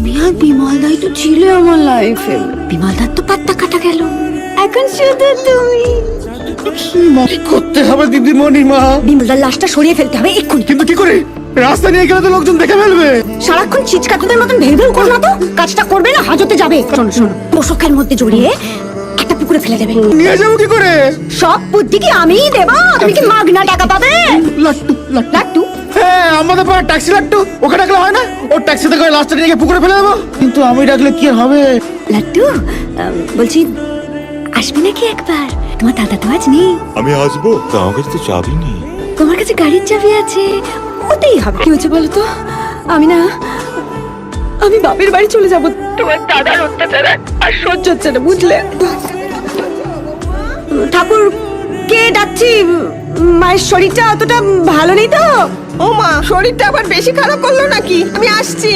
তুমি আর বিমল দাই তো ছিলে আমার লাইফে। বিমল দার তো পাত্তা কাটা গেল, এখন শুধু তুমি। কি করতে হবে দিদিমণি মা? বিমল দার লাশটা সরিয়ে ফেলতে হবে এক্ষুনি। কিন্তু কি করে? রাস্তা নিয়ে গেলে তো লোকজন দেখে ফেলবে। সারাক্ষণ চিৎকাতুদের মতন ভেউ ভেউ করো না তো, কাজটা করবে না হাজতে যাবে। শোনো শোনো, তোষকের মধ্যে জড়িয়ে একটা পুকুরে ফেলে দেবে। নিয়ে যাবো কি করে? সব বুদ্ধি কি আমিই দেবো? তুমি কি মাগনা টাকা পাবে? লাট্টু লাট্টু লাট্টু? হ্যাঁ, আমাদের পাড়ার ট্যাক্সি লাট্টু, ওকে ডাকলে হয় না? ওর ট্যাক্সিতে করে লাস্টে নিয়ে গিয়ে পুকুরে ফেলে দেবো। কিন্তু আমি ডাকলে কি আর হবে? লাট্টু, বলছি আসবি নাকি একবার? তোমার দাদা তো আজ নেই। আমি আসবো তা আমার কাছে তো চাবি নেই। তোমার কাছে গাড়ির চাবি আছে, ওতেই হবে। কি হয়েছে বলো তো? আমি বাপের বাড়ি চলে যাব। তোমার দাদার অত্যাচার আর সহ্য হচ্ছে না, বুঝলে? ঠাকুর কে ডাকছি? মায়ের শরীরটা অতটা ভালো নেই তো। ও মা, শরীরটা আবার বেশি খারাপ করলো নাকি? আমি আসছি।